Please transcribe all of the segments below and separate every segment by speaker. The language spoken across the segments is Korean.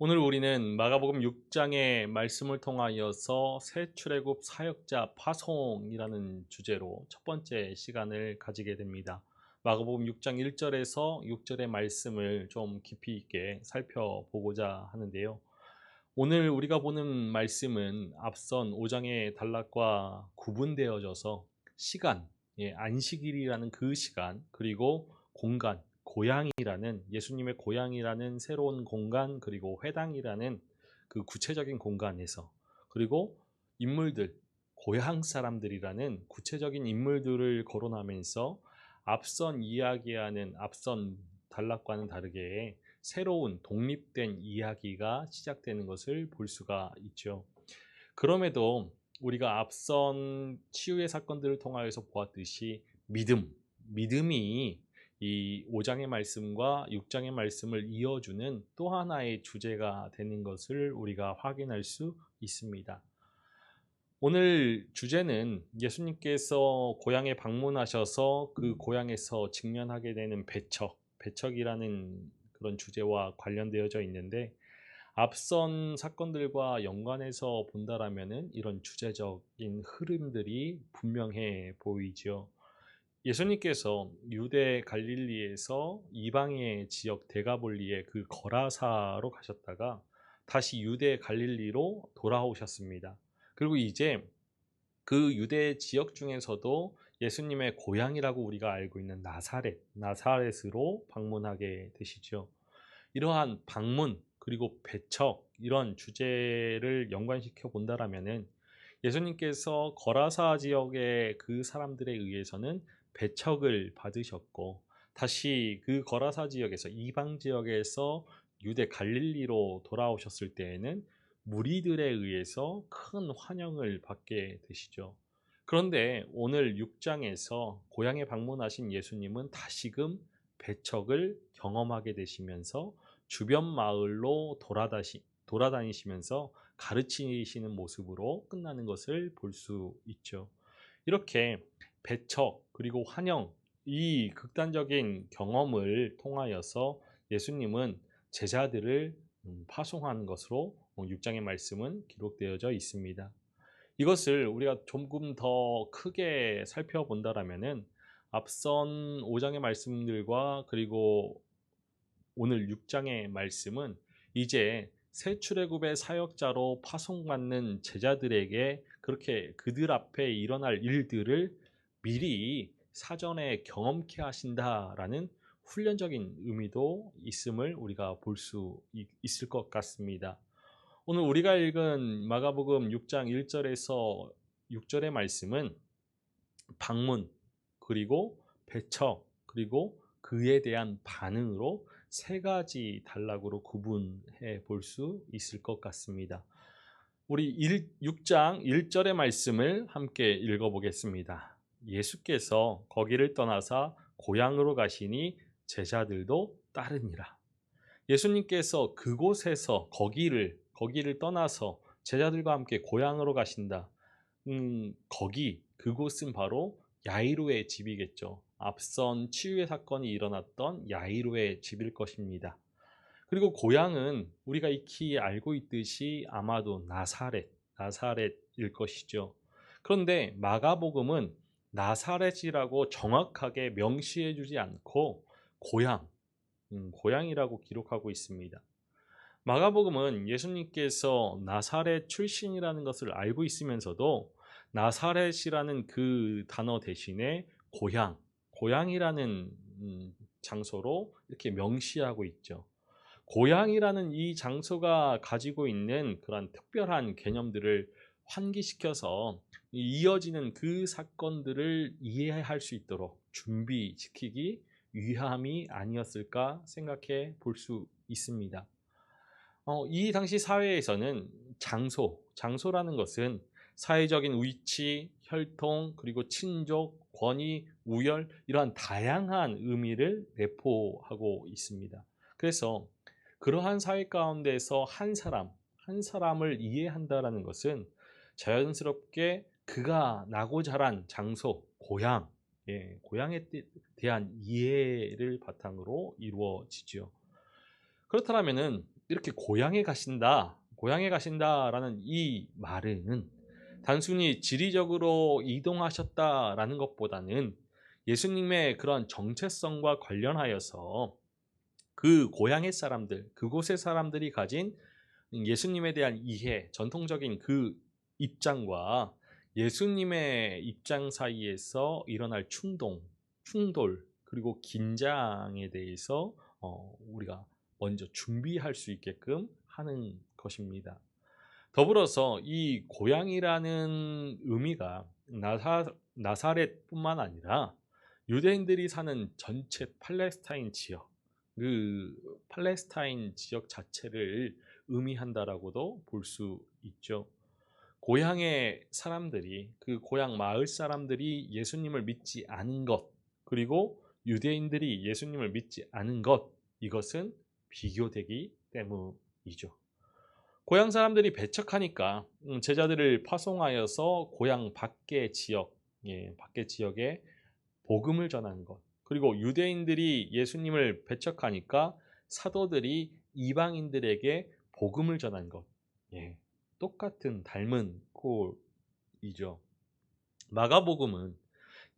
Speaker 1: 오늘 우리는 마가복음 6장의 말씀을 통하여서 새 출애굽 사역자 파송이라는 주제로 첫 번째 시간을 가지게 됩니다. 마가복음 6장 1절에서 6절의 말씀을 좀 깊이 있게 살펴보고자 하는데요. 오늘 우리가 보는 말씀은 앞선 5장의 단락과 구분되어져서 시간, 안식일이라는 그 시간, 그리고 공간, 고향이라는 예수님의 고향이라는 새로운 공간, 그리고 회당이라는 그 구체적인 공간에서, 그리고 인물들, 고향 사람들이라는 구체적인 인물들을 거론하면서 앞선 이야기하는 앞선 단락과는 다르게 새로운 독립된 이야기가 시작되는 것을 볼 수가 있죠. 그럼에도 우리가 앞선 치유의 사건들을 통하여서 보았듯이 믿음이 이 5장의 말씀과 6장의 말씀을 이어주는 또 하나의 주제가 되는 것을 우리가 확인할 수 있습니다. 오늘 주제는 예수님께서 고향에 방문하셔서 그 고향에서 직면하게 되는 배척이라는 그런 주제와 관련되어져 있는데, 앞선 사건들과 연관해서 본다라면은 이런 주제적인 흐름들이 분명해 보이죠. 예수님께서 유대 갈릴리에서 이방의 지역 데가볼리의 그 거라사로 가셨다가 다시 유대 갈릴리로 돌아오셨습니다. 그리고 이제 그 유대 지역 중에서도 예수님의 고향이라고 우리가 알고 있는 나사렛으로 방문하게 되시죠. 이러한 방문 그리고 배척 이런 주제를 연관시켜 본다라면은 예수님께서 거라사 지역의 그 사람들에 의해서는 배척을 받으셨고, 다시 그 거라사 지역에서 이방 지역에서 유대 갈릴리로 돌아오셨을 때에는 무리들에 의해서 큰 환영을 받게 되시죠. 그런데 오늘 6장에서 고향에 방문하신 예수님은 다시금 배척을 경험하게 되시면서 주변 마을로 돌아다니시면서 가르치시는 모습으로 끝나는 것을 볼 수 있죠. 이렇게 배척 그리고 환영, 이 극단적인 경험을 통하여서 예수님은 제자들을 파송하는 것으로 6장의 말씀은 기록되어져 있습니다. 이것을 우리가 조금 더 크게 살펴본다라면은 앞선 5장의 말씀들과 그리고 오늘 6장의 말씀은 이제 새 출애굽의 사역자로 파송받는 제자들에게 그렇게 그들 앞에 일어날 일들을 미리 사전에 경험케 하신다라는 훈련적인 의미도 있음을 우리가 볼 수 있을 것 같습니다. 오늘 우리가 읽은 마가복음 6장 1절에서 6절의 말씀은 방문, 그리고 배척, 그리고 그에 대한 반응으로 세 가지 단락으로 구분해 볼 수 있을 것 같습니다. 우리 6장 1절의 말씀을 함께 읽어보겠습니다. 예수께서 거기를 떠나사 고향으로 가시니 제자들도 따르니라. 예수님께서 그곳에서 거기를 떠나서 제자들과 함께 고향으로 가신다. 그곳은 바로 야이로의 집이겠죠. 앞선 치유의 사건이 일어났던 야이로의 집일 것입니다. 그리고 고향은 우리가 익히 알고 있듯이 아마도 나사렛일 것이죠. 그런데 마가복음은 나사렛이라고 정확하게 명시해 주지 않고 고향이라고 기록하고 있습니다. 마가복음은 예수님께서 나사렛 출신이라는 것을 알고 있으면서도 나사렛이라는 그 단어 대신에 고향이라는 장소로 이렇게 명시하고 있죠. 고향이라는 이 장소가 가지고 있는 그런 특별한 개념들을 환기시켜서 이어지는 그 사건들을 이해할 수 있도록 준비시키기 위함이 아니었을까 생각해 볼 수 있습니다. 이 당시 사회에서는 장소라는 것은 사회적인 위치, 혈통, 그리고 친족, 권위, 우열 이러한 다양한 의미를 내포하고 있습니다. 그래서 그러한 사회 가운데서 한 사람을 이해한다라는 것은 자연스럽게 그가 나고 자란 장소, 고향에 대한 이해를 바탕으로 이루어지죠. 그렇다면은 이렇게 고향에 가신다라는 이 말은 단순히 지리적으로 이동하셨다라는 것보다는 예수님의 그런 정체성과 관련하여서 그 고향의 사람들, 그곳의 사람들이 가진 예수님에 대한 이해, 전통적인 그 입장과 예수님의 입장 사이에서 일어날 충돌, 그리고 긴장에 대해서 우리가 먼저 준비할 수 있게끔 하는 것입니다. 더불어서 이 고향이라는 의미가 나사렛뿐만 아니라 유대인들이 사는 전체 팔레스타인 지역, 그 팔레스타인 지역 자체를 의미한다라고도 볼 수 있죠. 고향의 사람들이, 그 고향 마을 사람들이 예수님을 믿지 않은 것, 그리고 유대인들이 예수님을 믿지 않은 것, 이것은 비교되기 때문이죠. 고향 사람들이 배척하니까 제자들을 파송하여서 고향 밖의 지역, 밖의 지역에 복음을 전하는 것. 그리고 유대인들이 예수님을 배척하니까 사도들이 이방인들에게 복음을 전한 것. 똑같은 닮은 꼴이죠. 마가복음은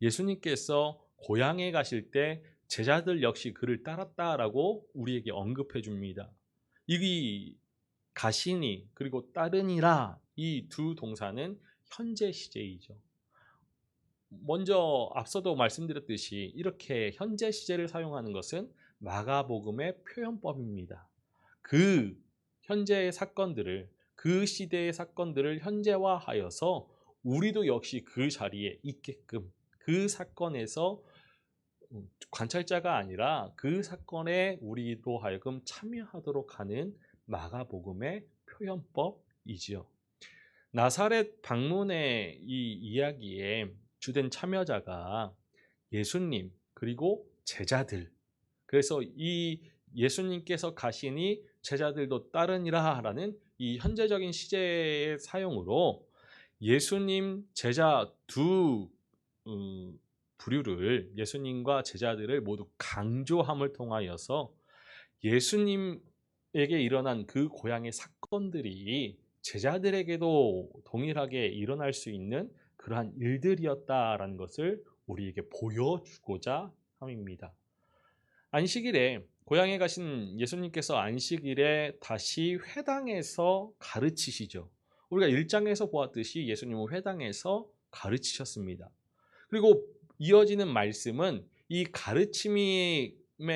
Speaker 1: 예수님께서 고향에 가실 때 제자들 역시 그를 따랐다라고 우리에게 언급해 줍니다. 이 가시니 그리고 따르니라, 이 두 동사는 현재 시제이죠. 먼저 앞서도 말씀드렸듯이 이렇게 현재 시제를 사용하는 것은 마가복음의 표현법입니다. 그 현재의 사건들을, 그 시대의 사건들을 현재화하여서 우리도 역시 그 자리에 있게끔, 그 사건에서 관찰자가 아니라 그 사건에 우리로 하여금 참여하도록 하는 마가복음의 표현법이지요. 나사렛 방문의 이 이야기에 주된 참여자가 예수님 그리고 제자들. 그래서 이 예수님께서 가시니 제자들도 따르니라 라는 이 현재적인 시제의 사용으로 예수님, 제자 두 부류를, 예수님과 제자들을 모두 강조함을 통하여서 예수님에게 일어난 그 고향의 사건들이 제자들에게도 동일하게 일어날 수 있는 그러한 일들이었다라는 것을 우리에게 보여주고자 함입니다. 안식일에, 고향에 가신 예수님께서 안식일에 다시 회당에서 가르치시죠. 우리가 1장에서 보았듯이 예수님은 회당에서 가르치셨습니다. 그리고 이어지는 말씀은 이 가르침의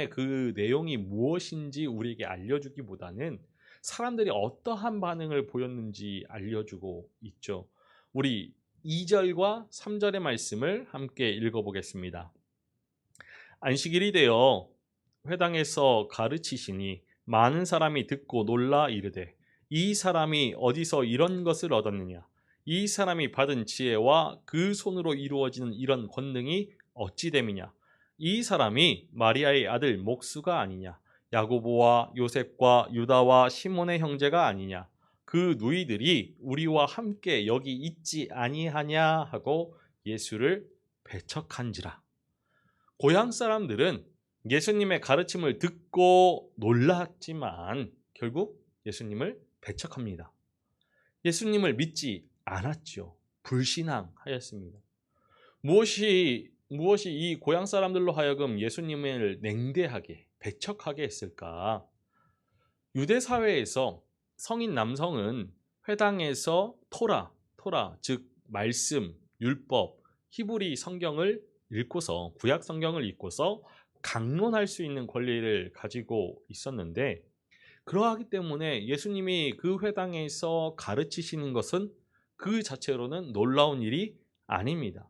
Speaker 1: 그 내용이 무엇인지 우리에게 알려주기보다는 사람들이 어떠한 반응을 보였는지 알려주고 있죠. 우리 2절과 3절의 말씀을 함께 읽어보겠습니다. 안식일이 되어 회당에서 가르치시니 많은 사람이 듣고 놀라 이르되, 이 사람이 어디서 이런 것을 얻었느냐? 이 사람이 받은 지혜와 그 손으로 이루어지는 이런 권능이 어찌 됨이냐? 이 사람이 마리아의 아들 목수가 아니냐? 야고보와 요셉과 유다와 시몬의 형제가 아니냐? 그 누이들이 우리와 함께 여기 있지 아니하냐? 하고 예수를 배척한지라. 고향 사람들은 예수님의 가르침을 듣고 놀랐지만 결국 예수님을 배척합니다. 예수님을 믿지 않았죠. 불신앙하였습니다. 무엇이 이 고향 사람들로 하여금 예수님을 냉대하게, 배척하게 했을까? 유대 사회에서 성인 남성은 회당에서 토라, 즉 말씀, 율법, 히브리 성경을 읽고서, 구약 성경을 읽고서 강론할 수 있는 권리를 가지고 있었는데, 그러하기 때문에 예수님이 그 회당에서 가르치시는 것은 그 자체로는 놀라운 일이 아닙니다.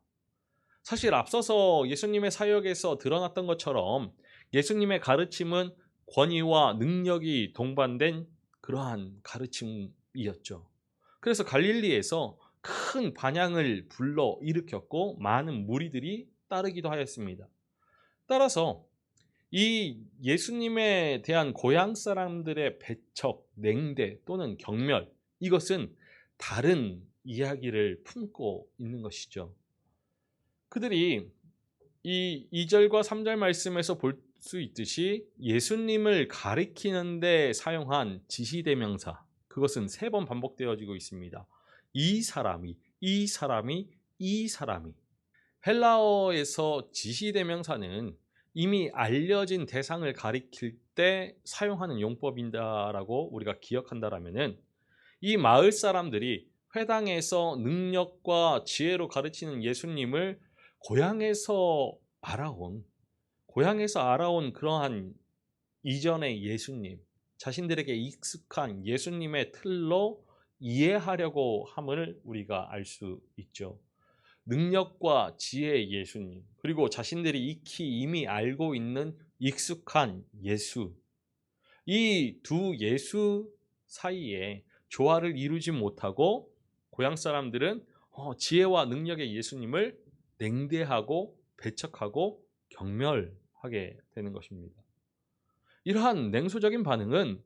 Speaker 1: 사실 앞서서 예수님의 사역에서 드러났던 것처럼 예수님의 가르침은 권위와 능력이 동반된 그러한 가르침이었죠. 그래서 갈릴리에서 큰 반향을 불러 일으켰고 많은 무리들이 따르기도 하였습니다. 따라서 이 예수님에 대한 고향 사람들의 배척, 냉대 또는 경멸, 이것은 다른 이야기를 품고 있는 것이죠. 그들이 이 2절과 3절 말씀에서 볼 수 있듯이 예수님을 가리키는데 사용한 지시대명사, 그것은 3번 반복되어지고 있습니다. 이 사람이, 이 사람이, 이 사람이. 헬라어에서 지시대명사는 이미 알려진 대상을 가리킬 때 사용하는 용법이다라고 우리가 기억한다라면은, 이 마을 사람들이 회당에서 능력과 지혜로 가르치는 예수님을 고향에서 알아온 그러한 이전의 예수님, 자신들에게 익숙한 예수님의 틀로 이해하려고 함을 우리가 알 수 있죠. 능력과 지혜의 예수님, 그리고 자신들이 익히 이미 알고 있는 익숙한 예수, 이 두 예수 사이에 조화를 이루지 못하고 고향 사람들은 지혜와 능력의 예수님을 냉대하고 배척하고 경멸하게 되는 것입니다. 이러한 냉소적인 반응은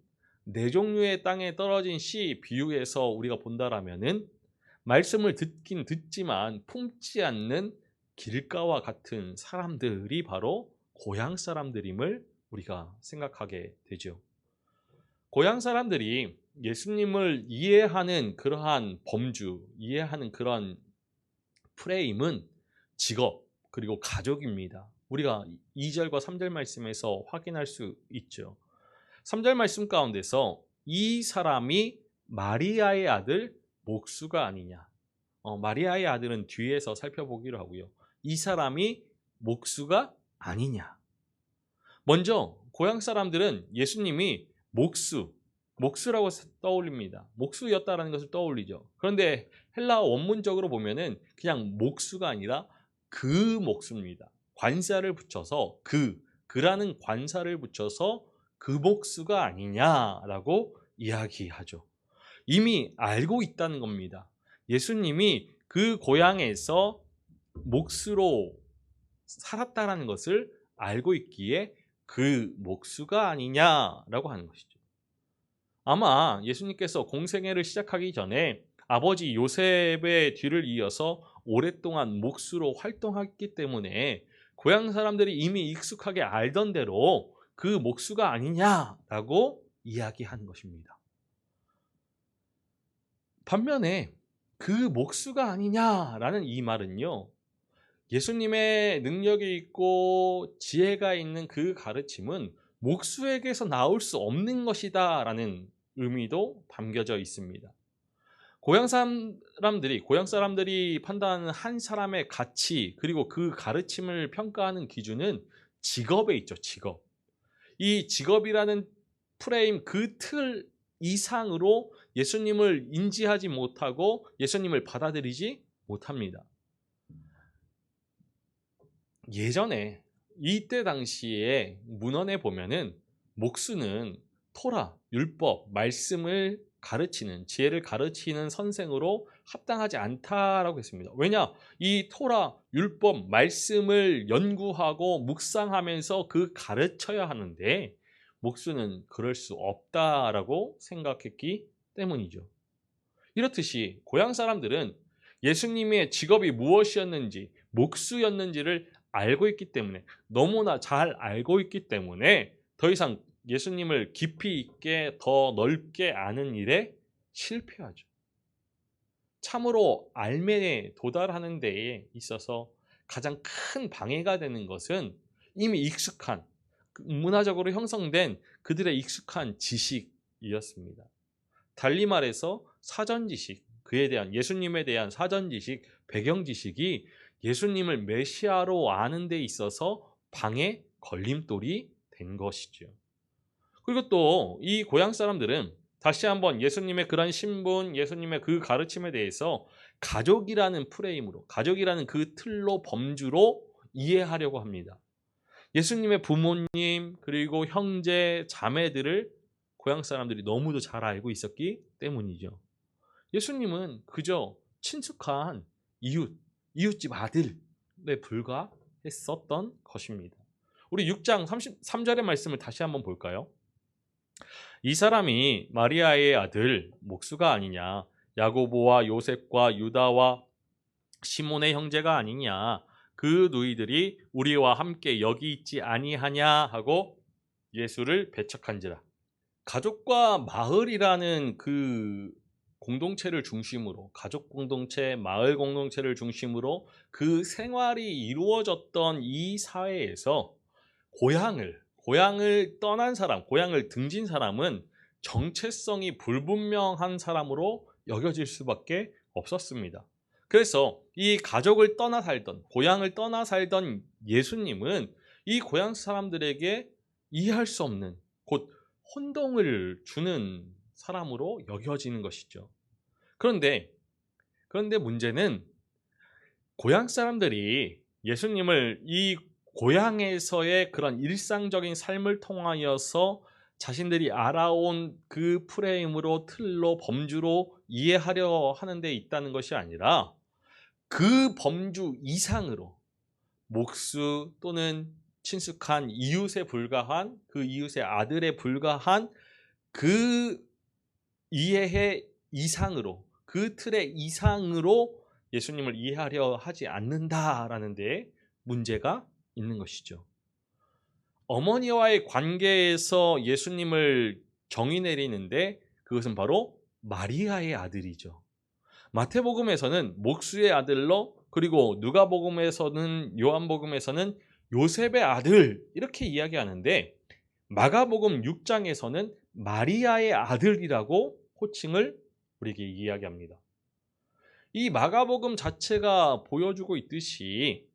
Speaker 1: 4종류의 땅에 떨어진 씨 비유에서 우리가 본다라면은, 말씀을 듣긴 듣지만 품지 않는 길가와 같은 사람들이 바로 고향 사람들임을 우리가 생각하게 되죠. 고향 사람들이 예수님을 이해하는 그러한 범주, 이해하는 그러한 프레임은 직업 그리고 가족입니다. 우리가 2절과 3절 말씀에서 확인할 수 있죠. 3절 말씀 가운데서 이 사람이 마리아의 아들 목수가 아니냐. 마리아의 아들은 뒤에서 살펴보기로 하고요. 이 사람이 목수가 아니냐. 먼저 고향 사람들은 예수님이 목수라고 떠올립니다. 목수였다라는 것을 떠올리죠. 그런데 헬라어 원문적으로 보면은 그냥 목수가 아니라 그 목수입니다. 관사를 붙여서 그라는 관사를 붙여서 그 목수가 아니냐라고 이야기하죠. 이미 알고 있다는 겁니다. 예수님이 그 고향에서 목수로 살았다라는 것을 알고 있기에 그 목수가 아니냐라고 하는 것이죠. 아마 예수님께서 공생애를 시작하기 전에 아버지 요셉의 뒤를 이어서 오랫동안 목수로 활동했기 때문에 고향 사람들이 이미 익숙하게 알던 대로 그 목수가 아니냐라고 이야기한 것입니다. 반면에 그 목수가 아니냐라는 이 말은요, 예수님의 능력이 있고 지혜가 있는 그 가르침은 목수에게서 나올 수 없는 것이다 라는 의미도 담겨져 있습니다. 고향 사람들이 판단하는 한 사람의 가치, 그리고 그 가르침을 평가하는 기준은 직업에 있죠. 직업. 이 직업이라는 프레임, 그 틀 이상으로 예수님을 인지하지 못하고 예수님을 받아들이지 못합니다. 예전에 이때 당시에 문헌에 보면은 목수는 토라, 율법, 말씀을 가르치는, 지혜를 가르치는 선생으로 합당하지 않다라고 했습니다. 왜냐? 이 토라, 율법, 말씀을 연구하고 묵상하면서 그 가르쳐야 하는데 목수는 그럴 수 없다라고 생각했기 때문이죠. 이렇듯이 고향 사람들은 예수님의 직업이 무엇이었는지, 목수였는지를 알고 있기 때문에, 너무나 잘 알고 있기 때문에 더 이상 예수님을 깊이 있게 더 넓게 아는 일에 실패하죠. 참으로 알매에 도달하는 데에 있어서 가장 큰 방해가 되는 것은 이미 익숙한, 문화적으로 형성된 그들의 익숙한 지식이었습니다. 달리 말해서 사전 지식, 그에 대한, 예수님에 대한 사전 지식, 배경 지식이 예수님을 메시아로 아는 데 있어서 방해, 걸림돌이 된 것이죠. 그리고 또 이 고향 사람들은 다시 한번 예수님의 그런 신분, 예수님의 그 가르침에 대해서 가족이라는 프레임으로, 가족이라는 그 틀로, 범주로 이해하려고 합니다. 예수님의 부모님, 그리고 형제, 자매들을 고향 사람들이 너무도 잘 알고 있었기 때문이죠. 예수님은 그저 친숙한 이웃집 아들에 불과했었던 것입니다. 우리 6장 33절의 말씀을 다시 한번 볼까요? 이 사람이 마리아의 아들 목수가 아니냐, 야고보와 요셉과 유다와 시몬의 형제가 아니냐, 그 누이들이 우리와 함께 여기 있지 아니하냐 하고 예수를 배척한지라. 가족과 마을이라는 그 공동체를 중심으로, 가족 공동체, 마을 공동체를 중심으로 그 생활이 이루어졌던 이 사회에서 고향을 떠난 사람, 고향을 등진 사람은 정체성이 불분명한 사람으로 여겨질 수밖에 없었습니다. 그래서 이 가족을 떠나 살던, 고향을 떠나 살던 예수님은 이 고향 사람들에게 이해할 수 없는, 곧 혼동을 주는 사람으로 여겨지는 것이죠. 그런데 문제는 고향 사람들이 예수님을 이 고향에서의 그런 일상적인 삶을 통하여서 자신들이 알아온 그 프레임으로, 틀로, 범주로 이해하려 하는 데 있다는 것이 아니라 그 범주 이상으로 목수 또는 친숙한 이웃에 불과한, 그 이웃의 아들에 불과한 그 이해의 이상으로, 그 틀의 이상으로 예수님을 이해하려 하지 않는다라는 데 문제가 있는 것이죠. 어머니와의 관계에서 예수님을 정의 내리는데 그것은 바로 마리아의 아들이죠. 마태복음에서는 목수의 아들로, 그리고 누가복음에서는, 요한복음에서는 요셉의 아들 이렇게 이야기하는데 마가복음 6장에서는 마리아의 아들이라고 호칭을 우리에게 이야기합니다. 이 마가복음 자체가 보여주고 있듯이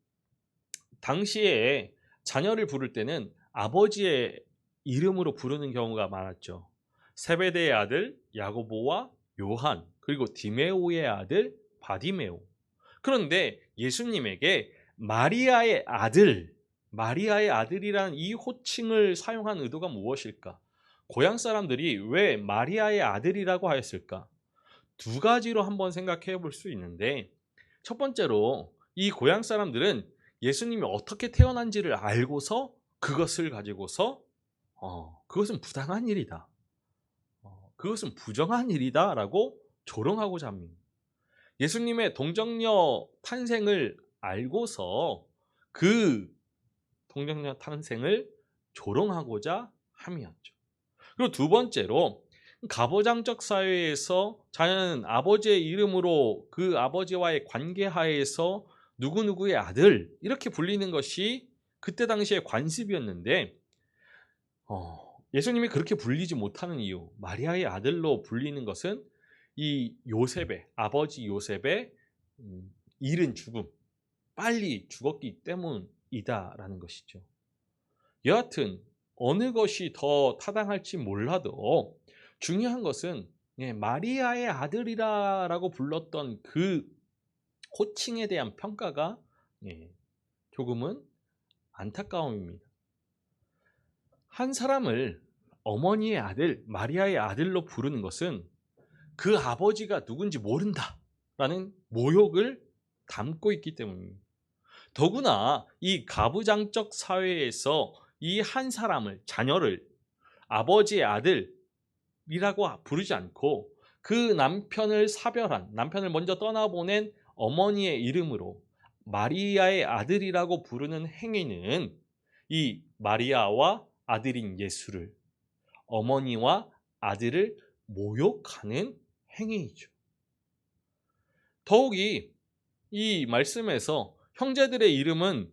Speaker 1: 당시에 자녀를 부를 때는 아버지의 이름으로 부르는 경우가 많았죠. 세베대의 아들 야고보와 요한, 그리고 디메오의 아들 바디메오. 그런데 예수님에게 마리아의 아들이라는 이 호칭을 사용한 의도가 무엇일까? 고향 사람들이 왜 마리아의 아들이라고 하였을까? 두 가지로 한번 생각해 볼 수 있는데, 첫 번째로 이 고향 사람들은 예수님이 어떻게 태어난지를 알고서 그것을 가지고서 그것은 부당한 일이다, 그것은 부정한 일이다 라고 조롱하고자 합니다. 예수님의 동정녀 탄생을 알고서 그 동정녀 탄생을 조롱하고자 함이었죠. 그리고 두 번째로 가부장적 사회에서 자녀는 아버지의 이름으로 그 아버지와의 관계하에서 누구누구의 아들 이렇게 불리는 것이 그때 당시의 관습이었는데 예수님이 그렇게 불리지 못하는 이유, 마리아의 아들로 불리는 것은 이 요셉의, 아버지 요셉의 이른 죽음, 빨리 죽었기 때문이다라는 것이죠. 여하튼 어느 것이 더 타당할지 몰라도 중요한 것은 마리아의 아들이라고 불렀던 그 호칭에 대한 평가가 조금은 안타까움입니다. 한 사람을 어머니의 아들, 마리아의 아들로 부르는 것은 그 아버지가 누군지 모른다라는 모욕을 담고 있기 때문입니다. 더구나 이 가부장적 사회에서 이 한 사람을, 자녀를 아버지의 아들이라고 부르지 않고 그 남편을 사별한, 남편을 먼저 떠나보낸 어머니의 이름으로 마리아의 아들이라고 부르는 행위는 이 마리아와 아들인 예수를, 어머니와 아들을 모욕하는 행위이죠. 더욱이 이 말씀에서 형제들의 이름은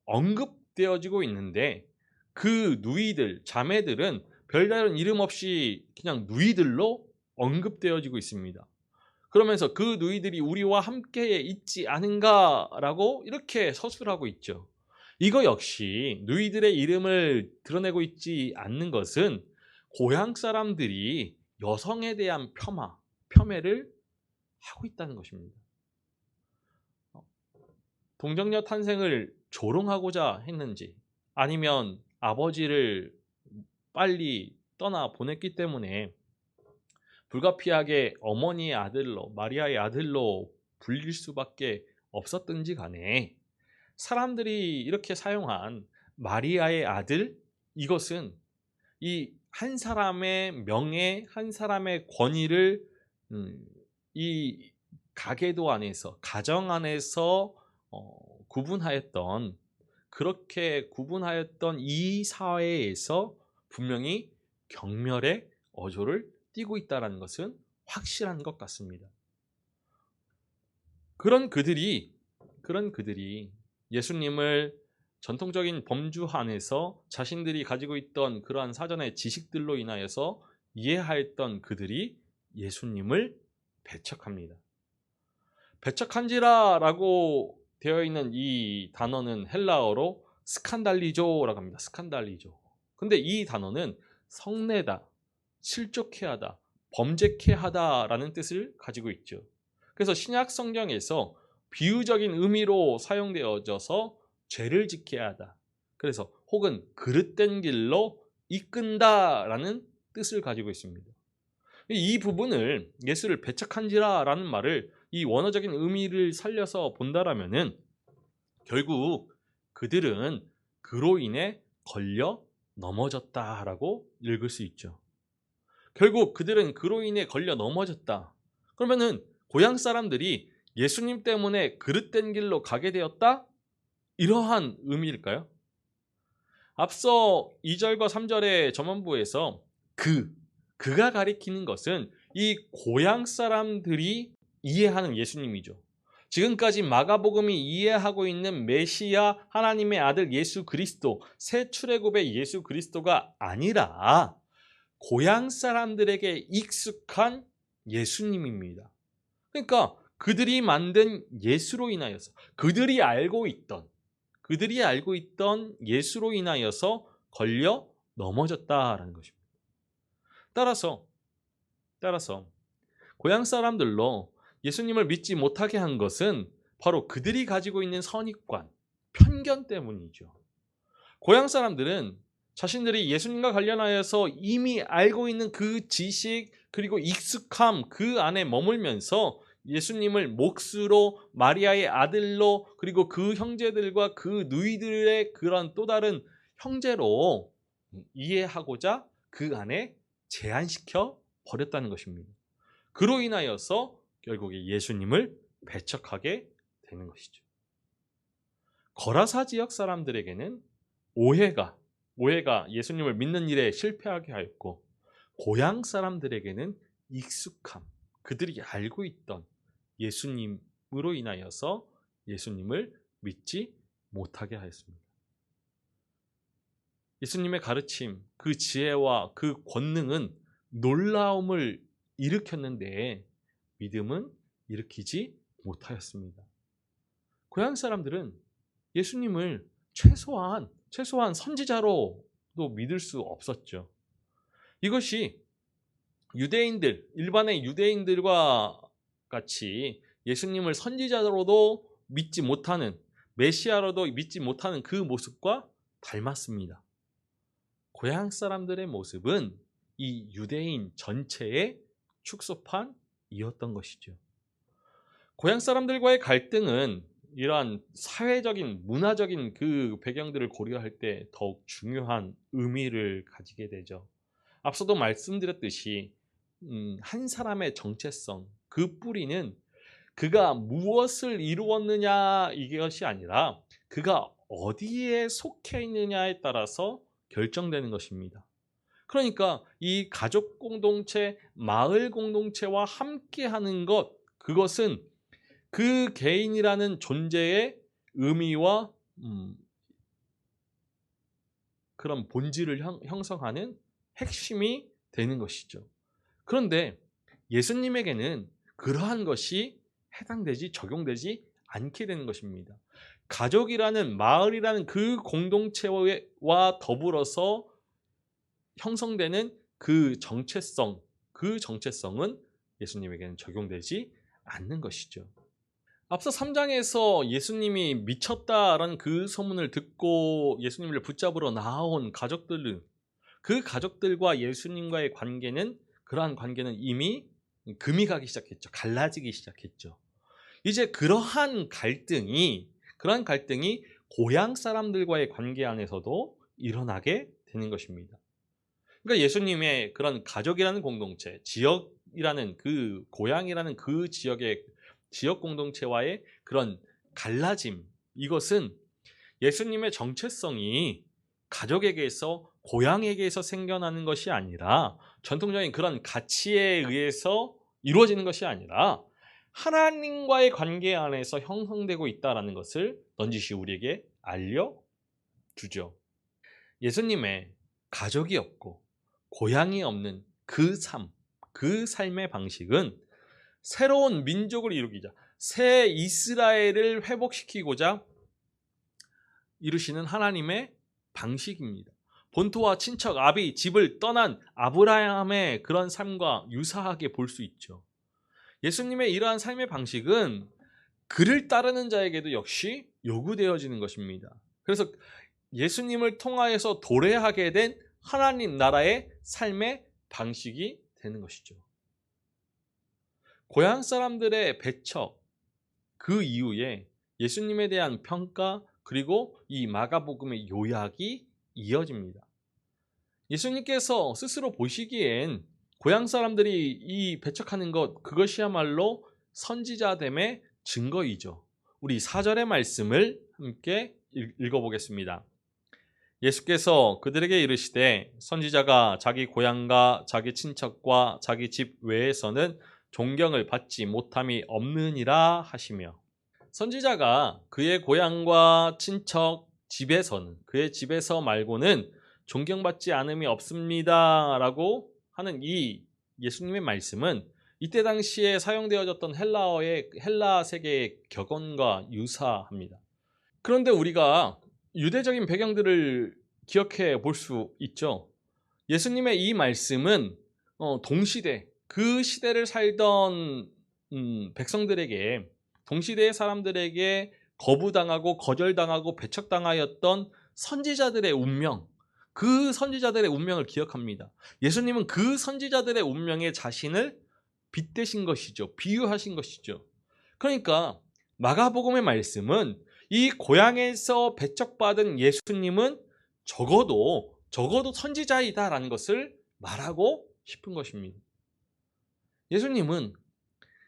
Speaker 1: 언급되어지고 있는데 그 누이들, 자매들은 별다른 이름 없이 그냥 누이들로 언급되어지고 있습니다. 그러면서 그 누이들이 우리와 함께 있지 않은가라고 이렇게 서술하고 있죠. 이거 역시 누이들의 이름을 드러내고 있지 않는 것은 고향 사람들이 여성에 대한 폄훼를 하고 있다는 것입니다. 동정녀 탄생을 조롱하고자 했는지, 아니면 아버지를 빨리 떠나 보냈기 때문에 불가피하게 어머니의 아들로, 마리아의 아들로 불릴 수밖에 없었든지 간에 사람들이 이렇게 사용한 마리아의 아들, 이것은 이 한 사람의 명예, 한 사람의 권위를 이 가계도 안에서, 가정 안에서 구분하였던 그렇게 구분하였던 이 사회에서 분명히 경멸의 어조를 띠고 있다는 것은 확실한 것 같습니다. 그런 그들이 예수님을 전통적인 범주 안에서 자신들이 가지고 있던 그러한 사전의 지식들로 인하여서 이해하였던 그들이 예수님을 배척합니다. 배척한지라라고 되어 있는 이 단어는 헬라어로 스칸달리조라고 합니다. 스칸달리조. 근데 이 단어는 성내다, 실족해 하다, 범죄케 하다라는 뜻을 가지고 있죠. 그래서 신약 성경에서 비유적인 의미로 사용되어져서 죄를 짓게 하다. 그래서 혹은 그릇된 길로 이끈다라는 뜻을 가지고 있습니다. 이 부분을 예수를 배척한지라라는 말을 이 원어적인 의미를 살려서 본다라면은 결국 그들은 그로 인해 걸려 넘어졌다라고 읽을 수 있죠. 결국 그들은 그로 인해 걸려 넘어졌다. 그러면은 고향 사람들이 예수님 때문에 그릇된 길로 가게 되었다? 이러한 의미일까요? 앞서 2절과 3절의 전반부에서 그가 가리키는 것은 이 고향 사람들이 이해하는 예수님이죠. 지금까지 마가복음이 이해하고 있는 메시아 하나님의 아들 예수 그리스도, 새 출애굽의 예수 그리스도가 아니라 고향 사람들에게 익숙한 예수님입니다. 그러니까 그들이 만든 예수로 인하여서 그들이 알고 있던 예수로 인하여서 걸려 넘어졌다라는 것입니다. 따라서 고향 사람들로 예수님을 믿지 못하게 한 것은 바로 그들이 가지고 있는 선입관, 편견 때문이죠. 고향 사람들은 자신들이 예수님과 관련하여서 이미 알고 있는 그 지식 그리고 익숙함 그 안에 머물면서 예수님을 몫으로 마리아의 아들로 그리고 그 형제들과 그 누이들의 그런 또 다른 형제로 이해하고자 그 안에 제한시켜 버렸다는 것입니다. 그로 인하여서 결국에 예수님을 배척하게 되는 것이죠. 거라사 지역 사람들에게는 오해가 예수님을 믿는 일에 실패하게 하였고 고향 사람들에게는 익숙함, 그들이 알고 있던 예수님으로 인하여서 예수님을 믿지 못하게 하였습니다. 예수님의 가르침, 그 지혜와 그 권능은 놀라움을 일으켰는데 믿음은 일으키지 못하였습니다. 고향 사람들은 예수님을 최소한 선지자로도 믿을 수 없었죠. 이것이 일반의 유대인들과 같이 예수님을 선지자로도 믿지 못하는, 메시아로도 믿지 못하는 그 모습과 닮았습니다. 고향 사람들의 모습은 이 유대인 전체의 축소판이었던 것이죠. 고향 사람들과의 갈등은 이러한 사회적인, 문화적인 그 배경들을 고려할 때 더욱 중요한 의미를 가지게 되죠. 앞서도 말씀드렸듯이 한 사람의 정체성, 그 뿌리는 그가 무엇을 이루었느냐 이것이 아니라 그가 어디에 속해 있느냐에 따라서 결정되는 것입니다. 그러니까 이 가족 공동체, 마을 공동체와 함께하는 것, 그것은 그 개인이라는 존재의 의미와 그런 본질을 형성하는 핵심이 되는 것이죠. 그런데 예수님에게는 그러한 것이 적용되지 않게 되는 것입니다. 가족이라는 마을이라는 그 공동체와 더불어서 형성되는 그 정체성은 예수님에게는 적용되지 않는 것이죠. 앞서 3장에서 예수님이 미쳤다라는 그 소문을 듣고 예수님을 붙잡으러 나온 그 가족들과 예수님과의 그러한 관계는 이미 금이 가기 시작했죠. 갈라지기 시작했죠. 이제 그러한 갈등이 고향 사람들과의 관계 안에서도 일어나게 되는 것입니다. 그러니까 예수님의 그런 가족이라는 공동체, 지역이라는 그 고향이라는 그 지역 공동체와의 그런 갈라짐, 이것은 예수님의 정체성이 가족에게서, 고향에게서 생겨나는 것이 아니라, 전통적인 그런 가치에 의해서 이루어지는 것이 아니라 하나님과의 관계 안에서 형성되고 있다는 것을 넌지시 우리에게 알려주죠. 예수님의 가족이 없고 고향이 없는 그 삶, 그 삶의 방식은 새로운 민족을 이루기자, 새 이스라엘을 회복시키고자 이루시는 하나님의 방식입니다. 본토와 친척, 아비, 집을 떠난 아브라함의 그런 삶과 유사하게 볼 수 있죠. 예수님의 이러한 삶의 방식은 그를 따르는 자에게도 역시 요구되어지는 것입니다. 그래서 예수님을 통하여서 도래하게 된 하나님 나라의 삶의 방식이 되는 것이죠. 고향 사람들의 배척, 그 이후에 예수님에 대한 평가, 그리고 이 마가복음의 요약이 이어집니다. 예수님께서 스스로 보시기엔 고향 사람들이 이 배척하는 것, 그것이야말로 선지자됨의 증거이죠. 우리 4절의 말씀을 함께 읽어보겠습니다. 예수께서 그들에게 이르시되 선지자가 자기 고향과 자기 친척과 자기 집 외에서는 존경을 받지 못함이 없느니라 하시며, 선지자가 그의 고향과 친척, 집에서는, 그의 집에서 말고는 존경받지 않음이 없습니다 라고 하는 이 예수님의 말씀은 이때 당시에 사용되어졌던 헬라 세계의 격언과 유사합니다. 그런데 우리가 유대적인 배경들을 기억해 볼 수 있죠. 예수님의 이 말씀은 동시대, 그 시대를 살던 백성들에게, 동시대의 사람들에게 거부당하고 거절당하고 배척당하였던 선지자들의 운명, 그 선지자들의 운명을 기억합니다. 예수님은 그 선지자들의 운명에 자신을 빗대신 것이죠. 비유하신 것이죠. 그러니까 마가복음의 말씀은 이 고향에서 배척받은 예수님은 적어도 선지자이다라는 것을 말하고 싶은 것입니다. 예수님은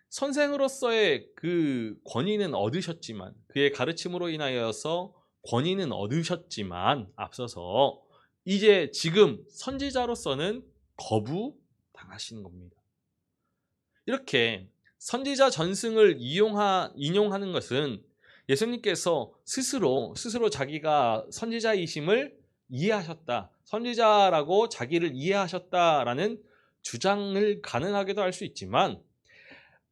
Speaker 1: 선생으로서의 그 권위는 얻으셨지만, 그의 가르침으로 인하여서 권위는 얻으셨지만, 앞서서 이제 지금 선지자로서는 거부당하시는 겁니다. 이렇게 선지자 전승을 인용하는 것은 예수님께서 스스로 자기가 선지자이심을 이해하셨다, 선지자라고 자기를 이해하셨다라는 주장을 가능하게도 할 수 있지만,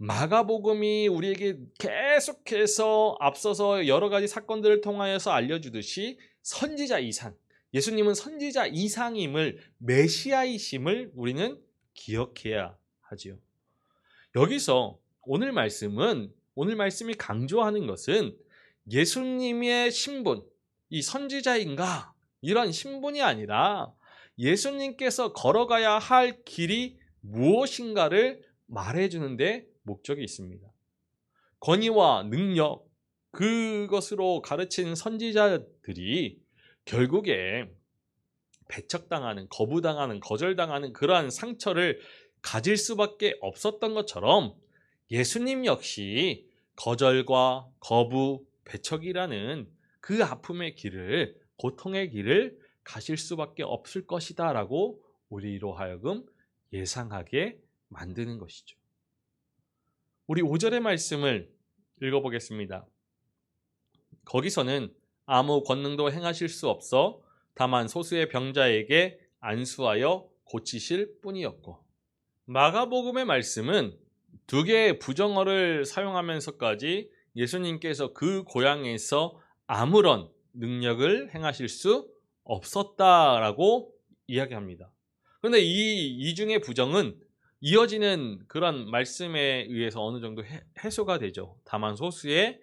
Speaker 1: 마가복음이 우리에게 계속해서 앞서서 여러 가지 사건들을 통하여서 알려주듯이 선지자 이상, 예수님은 선지자 이상임을, 메시아이심을 우리는 기억해야 하지요. 여기서 오늘 말씀이 강조하는 것은 예수님의 신분, 이 선지자인가, 이런 신분이 아니라 예수님께서 걸어가야 할 길이 무엇인가를 말해주는 데 목적이 있습니다. 권위와 능력, 그것으로 가르치는 선지자들이 결국에 배척당하는, 거부당하는, 거절당하는 그러한 상처를 가질 수밖에 없었던 것처럼 예수님 역시 거절과 거부, 배척이라는 그 아픔의 길을, 고통의 길을 가실 수밖에 없을 것이다 라고 우리로 하여금 예상하게 만드는 것이죠. 우리 5절의 말씀을 읽어보겠습니다. 거기서는 아무 권능도 행하실 수 없어 다만 소수의 병자에게 안수하여 고치실 뿐이었고, 마가복음의 말씀은 두 개의 부정어를 사용하면서까지 예수님께서 그 고향에서 아무런 능력을 행하실 수 없었다라고 이야기합니다. 그런데 이 중의 부정은 이어지는 그런 말씀에 의해서 어느 정도 해소가 되죠. 다만 소수의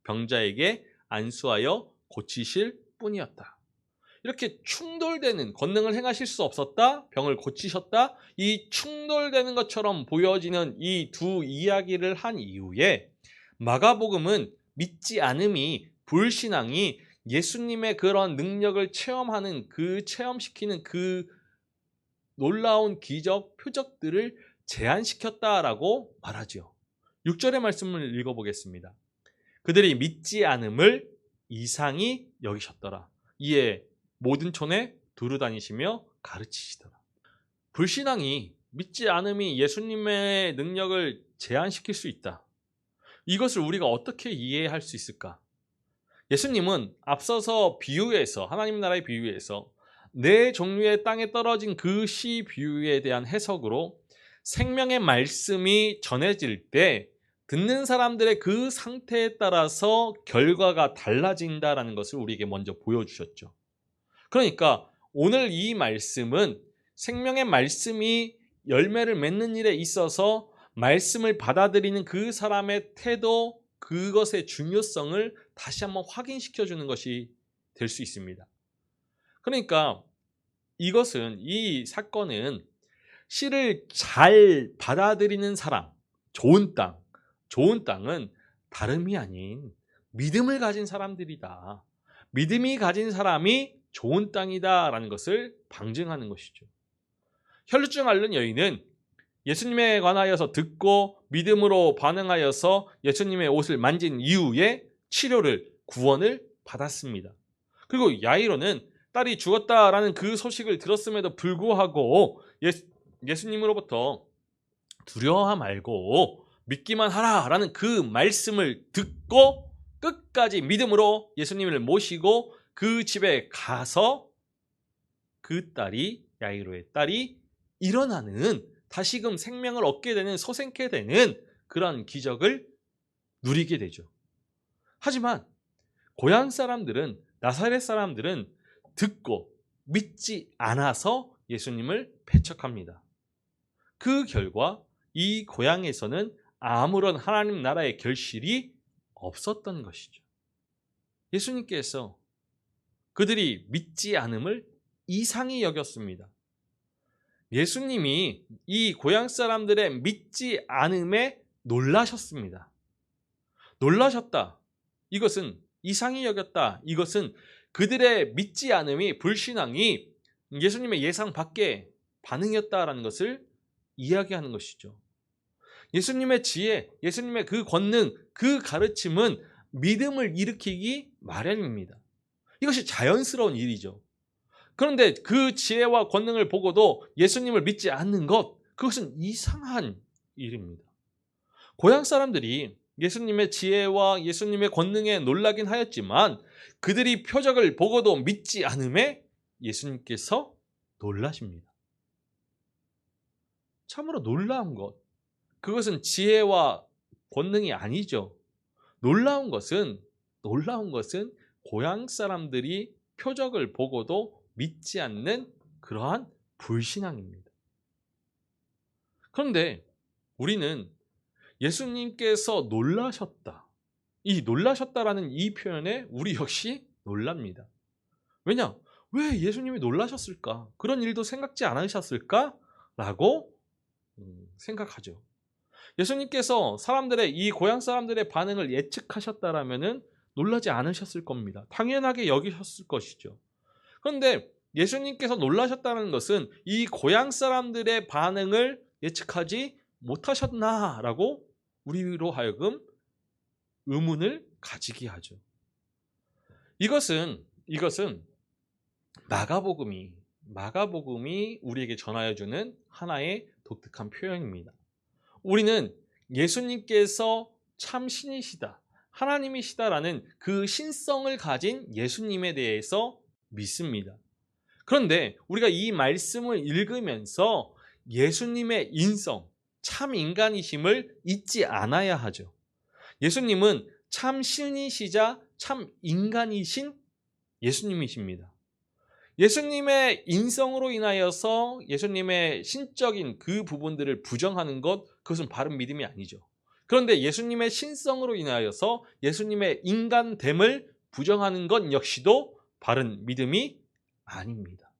Speaker 1: 병자에게 안수하여 고치실 뿐이었다. 이렇게 충돌되는, 권능을 행하실 수 없었다, 병을 고치셨다, 이 충돌되는 것처럼 보여지는 이 두 이야기를 한 이후에 마가복음은 믿지 않음이, 불신앙이 예수님의 그런 능력을 체험시키는 그 놀라운 기적, 표적들을 제한시켰다라고 말하죠. 6절의 말씀을 읽어보겠습니다. 그들이 믿지 않음을 이상히 여기셨더라. 이에 모든 촌에 두루 다니시며 가르치시더라. 불신앙이, 믿지 않음이 예수님의 능력을 제한시킬 수 있다. 이것을 우리가 어떻게 이해할 수 있을까? 예수님은 앞서서 비유에서, 하나님 나라의 비유에서 네 종류의 땅에 떨어진 그 씨 비유에 대한 해석으로 생명의 말씀이 전해질 때 듣는 사람들의 그 상태에 따라서 결과가 달라진다는 것을 우리에게 먼저 보여주셨죠. 그러니까 오늘 이 말씀은 생명의 말씀이 열매를 맺는 일에 있어서 말씀을 받아들이는 그 사람의 태도, 그것의 중요성을 다시 한번 확인시켜 주는 것이 될 수 있습니다. 그러니까 이 사건은 씨를 잘 받아들이는 사람, 좋은 땅은 다름이 아닌 믿음을 가진 사람들이다. 믿음이 가진 사람이 좋은 땅이다라는 것을 방증하는 것이죠. 혈루증 앓는 여인은 예수님에 관하여서 듣고 믿음으로 반응하여서 예수님의 옷을 만진 이후에 치료를, 구원을 받았습니다. 그리고 야이로는 딸이 죽었다라는 그 소식을 들었음에도 불구하고 예수님으로부터 두려워하지 말고 믿기만 하라라는 그 말씀을 듣고 끝까지 믿음으로 예수님을 모시고 그 집에 가서 그 딸이, 야이로의 딸이 일어나는, 다시금 생명을 얻게 되는, 소생케 되는 그런 기적을 누리게 되죠. 하지만 고향 사람들은, 나사렛 사람들은 듣고 믿지 않아서 예수님을 배척합니다. 그 결과 이 고향에서는 아무런 하나님 나라의 결실이 없었던 것이죠. 예수님께서 그들이 믿지 않음을 이상히 여겼습니다. 예수님이 이 고향 사람들의 믿지 않음에 놀라셨습니다. 놀라셨다. 이것은 이상히 여겼다. 이것은 그들의 믿지 않음이, 불신앙이 예수님의 예상 밖의 반응이었다라는 것을 이야기하는 것이죠. 예수님의 지혜, 예수님의 그 권능, 그 가르침은 믿음을 일으키기 마련입니다. 이것이 자연스러운 일이죠. 그런데 그 지혜와 권능을 보고도 예수님을 믿지 않는 것, 그것은 이상한 일입니다. 고향 사람들이 예수님의 지혜와 예수님의 권능에 놀라긴 하였지만 그들이 표적을 보고도 믿지 않음에 예수님께서 놀라십니다. 참으로 놀라운 것, 그것은 지혜와 권능이 아니죠. 놀라운 것은 고향 사람들이 표적을 보고도 믿지 않는 그러한 불신앙입니다. 그런데 우리는 예수님께서 놀라셨다, 이 놀라셨다라는 이 표현에 우리 역시 놀랍니다. 왜냐? 왜 예수님이 놀라셨을까? 그런 일도 생각지 않으셨을까? 라고 생각하죠. 예수님께서 이 고향 사람들의 반응을 예측하셨다라면은 놀라지 않으셨을 겁니다. 당연하게 여기셨을 것이죠. 그런데 예수님께서 놀라셨다는 것은 이 고향 사람들의 반응을 예측하지 못하셨나라고 우리로 하여금 의문을 가지게 하죠. 이것은 마가복음이 우리에게 전하여 주는 하나의 독특한 표현입니다. 우리는 예수님께서 참 신이시다, 하나님이시다라는 그 신성을 가진 예수님에 대해서 믿습니다. 그런데 우리가 이 말씀을 읽으면서 예수님의 인성, 참 인간이심을 잊지 않아야 하죠. 예수님은 참 신이시자 참 인간이신 예수님이십니다. 예수님의 인성으로 인하여서 예수님의 신적인 그 부분들을 부정하는 것, 그것은 바른 믿음이 아니죠. 그런데 예수님의 신성으로 인하여서 예수님의 인간됨을 부정하는 것 역시도 바른 믿음이 아닙니다.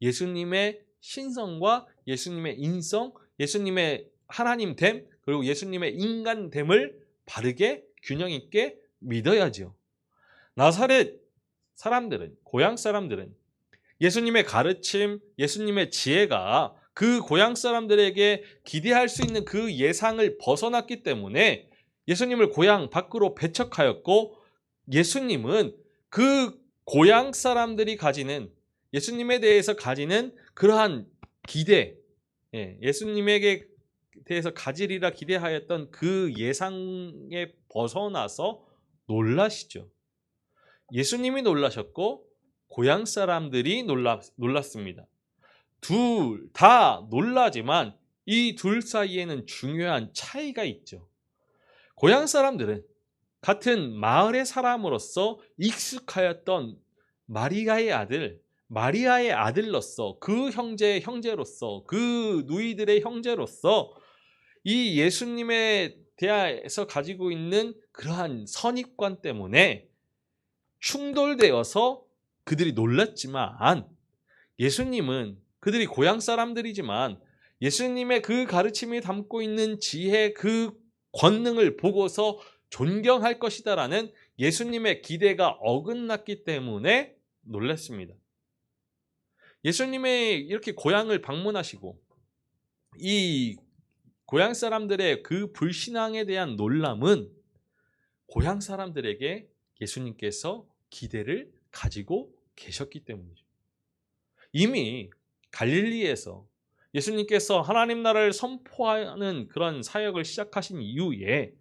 Speaker 1: 예수님의 신성과 예수님의 인성, 예수님의 하나님됨, 그리고 예수님의 인간됨을 바르게 균형 있게 믿어야죠. 나사렛 사람들은, 고향 사람들은 예수님의 가르침, 예수님의 지혜가 그 고향 사람들에게 기대할 수 있는 그 예상을 벗어났기 때문에 예수님을 고향 밖으로 배척하였고 예수님은 그 고향 사람들이 가지는 예수님에 대해서 가지는 그러한 기대, 예수님에게 대해서 가지리라 기대하였던 그 예상에 벗어나서 놀라시죠. 예수님이 놀라셨고 고향 사람들이 놀랐습니다. 둘 다 놀라지만 이 둘 사이에는 중요한 차이가 있죠. 고향 사람들은 같은 마을의 사람으로서 익숙하였던 마리아의 아들로서 그 형제의 형제로서 그 누이들의 형제로서 이 예수님에 대해서 가지고 있는 그러한 선입관 때문에 충돌되어서 그들이 놀랐지만 예수님은 그들이 고향 사람들이지만 예수님의 그 가르침이 담고 있는 지혜 그 권능을 보고서 존경할 것이다라는 예수님의 기대가 어긋났기 때문에 놀랐습니다. 예수님의 이렇게 고향을 방문하시고 이 고향 사람들의 그 불신앙에 대한 놀람은 고향 사람들에게 예수님께서 기대를 가지고 계셨기 때문이죠. 이미 갈릴리에서 예수님께서 하나님 나라를 선포하는 그런 사역을 시작하신 이후에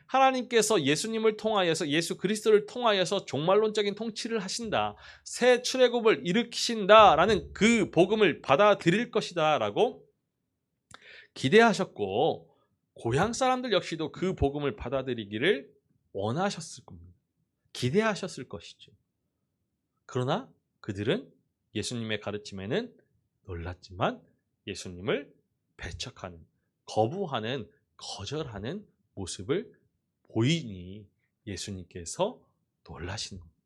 Speaker 1: 하나님께서 예수님을 통하여서 예수 그리스도를 통하여서 종말론적인 통치를 하신다. 새 출애굽을 일으키신다라는 그 복음을 받아들일 것이다라고 기대하셨고 고향 사람들 역시도 그 복음을 받아들이기를 원하셨을 겁니다. 기대하셨을 것이죠. 그러나 그들은 예수님의 가르침에는 놀랐지만 예수님을 배척하는, 거부하는, 거절하는 모습을 보이니 예수님께서 놀라시는 겁니다.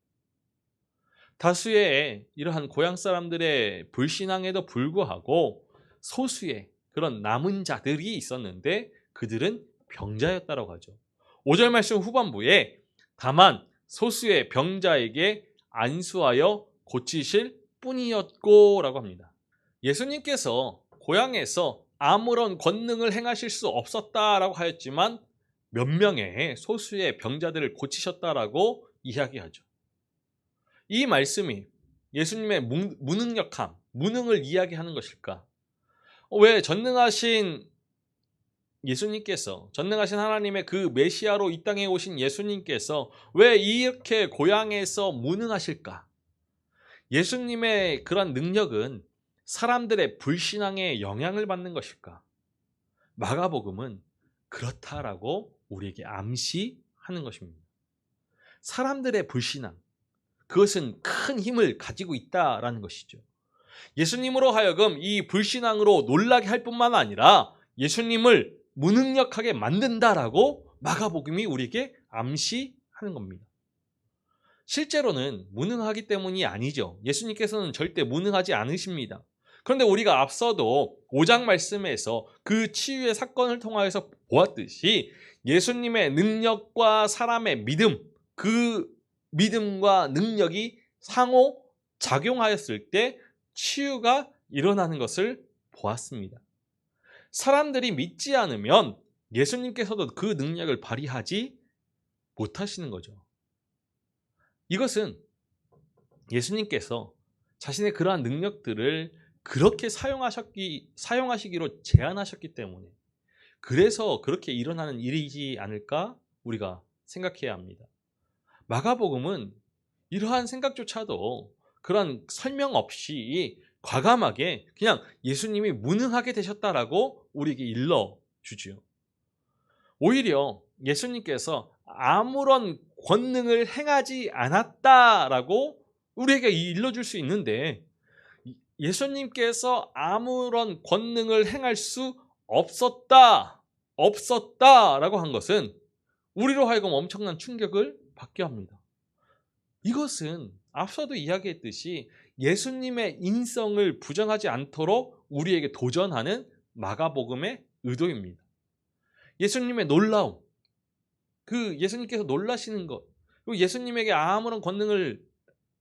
Speaker 1: 다수의 이러한 고향 사람들의 불신앙에도 불구하고 소수의 그런 남은 자들이 있었는데 그들은 병자였다고 하죠. 5절 말씀 후반부에 다만 소수의 병자에게 안수하여 고치실 뿐이었고 라고 합니다. 예수님께서 고향에서 아무런 권능을 행하실 수 없었다라고 하였지만 몇 명의 소수의 병자들을 고치셨다라고 이야기하죠. 이 말씀이 예수님의 무능력함, 무능을 이야기하는 것일까? 왜 전능하신 예수님께서, 전능하신 하나님의 그 메시아로 이 땅에 오신 예수님께서 왜 이렇게 고향에서 무능하실까? 예수님의 그런 능력은 사람들의 불신앙에 영향을 받는 것일까? 마가복음은 그렇다라고 우리에게 암시하는 것입니다. 사람들의 불신앙, 그것은 큰 힘을 가지고 있다라는 것이죠. 예수님으로 하여금 이 불신앙으로 놀라게 할 뿐만 아니라 예수님을 무능력하게 만든다라고 마가복음이 우리에게 암시하는 겁니다. 실제로는 무능하기 때문이 아니죠. 예수님께서는 절대 무능하지 않으십니다. 그런데 우리가 앞서도 5장 말씀에서 그 치유의 사건을 통하여서 보았듯이 예수님의 능력과 사람의 믿음, 그 믿음과 능력이 상호 작용하였을 때 치유가 일어나는 것을 보았습니다. 사람들이 믿지 않으면 예수님께서도 그 능력을 발휘하지 못하시는 거죠. 이것은 예수님께서 자신의 그러한 능력들을 그렇게 사용하시기로 제안하셨기 때문에 그래서 그렇게 일어나는 일이지 않을까 우리가 생각해야 합니다. 마가복음은 이러한 생각조차도 그런 설명 없이 과감하게 그냥 예수님이 무능하게 되셨다라고 우리에게 일러주지요. 오히려 예수님께서 아무런 권능을 행하지 않았다라고 우리에게 일러줄 수 있는데 예수님께서 아무런 권능을 행할 수 없었다라고 한 것은 우리로 하여금 엄청난 충격을 받게 합니다. 이것은 앞서도 이야기했듯이 예수님의 인성을 부정하지 않도록 우리에게 도전하는 마가복음의 의도입니다. 예수님의 놀라움, 그 예수님께서 놀라시는 것, 그리고 예수님에게 아무런 권능을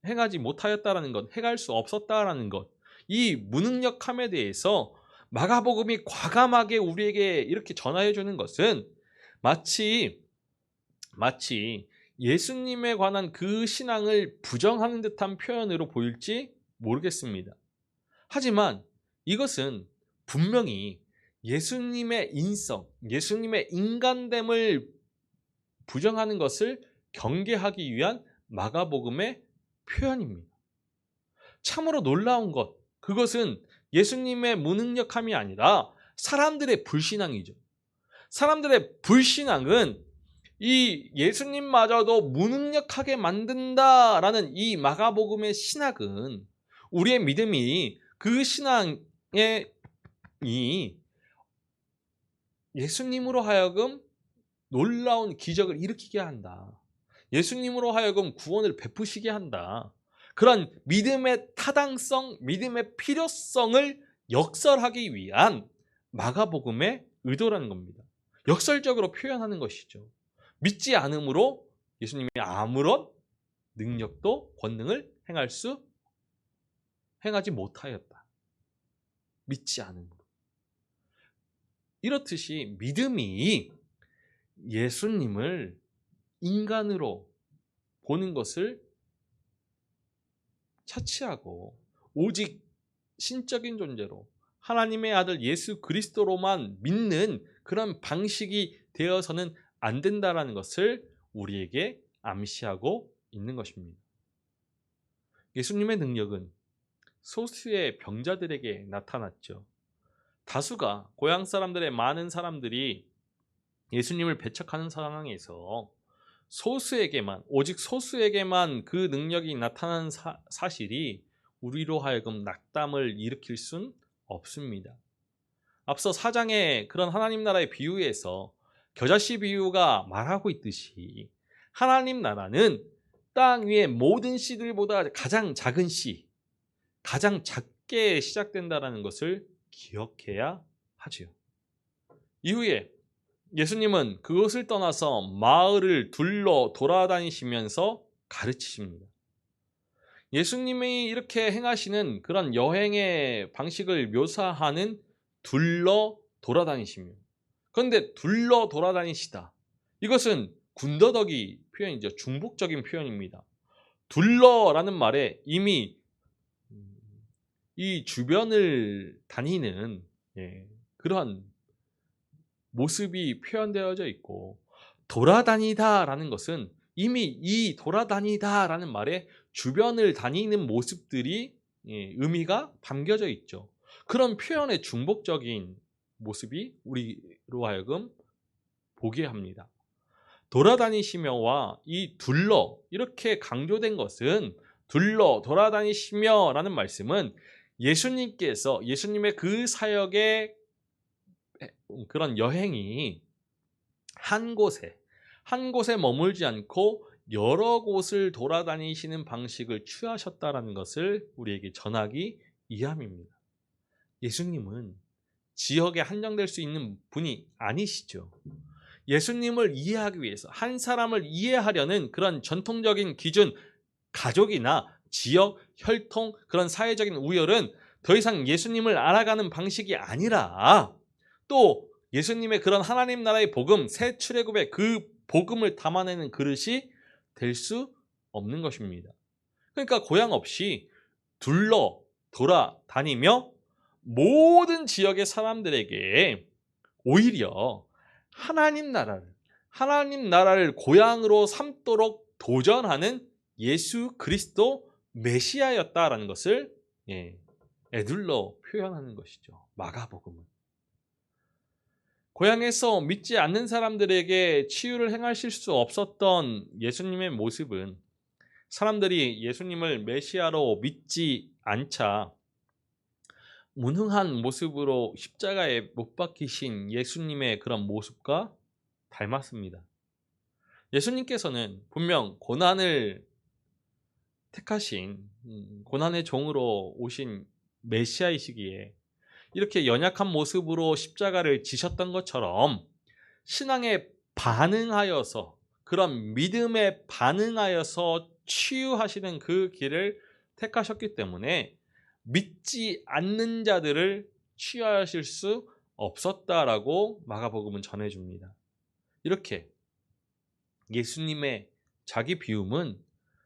Speaker 1: 행하지 못하였다라는 것, 행할 수 없었다라는 것, 이 무능력함에 대해서 마가복음이 과감하게 우리에게 이렇게 전하여 주는 것은 마치 마치 예수님에 관한 그 신앙을 부정하는 듯한 표현으로 보일지 모르겠습니다. 하지만 이것은 분명히 예수님의 인성, 예수님의 인간됨을 부정하는 것을 경계하기 위한 마가복음의 표현입니다. 참으로 놀라운 것, 그것은 예수님의 무능력함이 아니라 사람들의 불신앙이죠. 사람들의 불신앙은 이 예수님마저도 무능력하게 만든다라는 이 마가복음의 신학은 우리의 믿음이 그 신앙에 예수님으로 하여금 놀라운 기적을 일으키게 한다. 예수님으로 하여금 구원을 베푸시게 한다. 그런 믿음의 타당성, 믿음의 필요성을 역설하기 위한 마가복음의 의도라는 겁니다. 역설적으로 표현하는 것이죠. 믿지 않음으로 예수님이 아무런 능력도 권능을 행하지 못하였다. 믿지 않음으로. 이렇듯이 믿음이 예수님을 인간으로 보는 것을 차치하고 오직 신적인 존재로 하나님의 아들 예수 그리스도로만 믿는 그런 방식이 되어서는 안 된다라는 것을 우리에게 암시하고 있는 것입니다. 예수님의 능력은 소수의 병자들에게 나타났죠. 다수가 고향 사람들의 많은 사람들이 예수님을 배척하는 상황에서 오직 소수에게만 그 능력이 나타난 사실이 우리로 하여금 낙담을 일으킬 순 없습니다. 앞서 4장의 그런 하나님 나라의 비유에서 겨자씨 비유가 말하고 있듯이 하나님 나라는 땅 위의 모든 씨들보다 가장 작은 씨, 가장 작게 시작된다는 것을 기억해야 하지요. 이후에 예수님은 그것을 떠나서 마을을 둘러 돌아다니시면서 가르치십니다. 예수님이 이렇게 행하시는 그런 여행의 방식을 묘사하는 둘러 돌아다니시며, 그런데 둘러 돌아다니시다, 이것은 군더더기 표현이죠. 중복적인 표현입니다. 둘러라는 말에 이미 이 주변을 다니는 그러한 모습이 표현되어져 있고, 돌아다니다라는 것은 이미 이 돌아다니다라는 말에 주변을 다니는 모습들이 의미가 담겨져 있죠. 그런 표현의 중복적인 모습이 우리로 하여금 보게 합니다. 돌아다니시며와 이 둘러, 이렇게 강조된 것은 둘러 돌아다니시며 라는 말씀은 예수님의 그 사역의 그런 여행이 한 곳에 머물지 않고 여러 곳을 돌아다니시는 방식을 취하셨다는 것을 우리에게 전하기 위함입니다. 예수님은 지역에 한정될 수 있는 분이 아니시죠. 예수님을 이해하기 위해서, 한 사람을 이해하려는 그런 전통적인 기준, 가족이나 지역, 혈통, 그런 사회적인 우열은 더 이상 예수님을 알아가는 방식이 아니라, 또 예수님의 그런 하나님 나라의 복음, 새 출애굽의 그 복음을 담아내는 그릇이 될 수 없는 것입니다. 그러니까 고향 없이 둘러 돌아다니며 모든 지역의 사람들에게 오히려 하나님 나라를 고향으로 삼도록 도전하는 예수 그리스도 메시아였다라는 것을 에둘러 표현하는 것이죠. 마가복음은 고향에서 믿지 않는 사람들에게 치유를 행하실 수 없었던 예수님의 모습은 사람들이 예수님을 메시아로 믿지 않자 무능한 모습으로 십자가에 못 박히신 예수님의 그런 모습과 닮았습니다. 예수님께서는 분명 고난을 택하신 고난의 종으로 오신 메시아이시기에 이렇게 연약한 모습으로 십자가를 지셨던 것처럼 신앙에 반응하여서, 그런 믿음에 반응하여서 치유하시는 그 길을 택하셨기 때문에 믿지 않는 자들을 치유하실 수 없었다라고 마가복음은 전해줍니다. 이렇게 예수님의 자기 비움은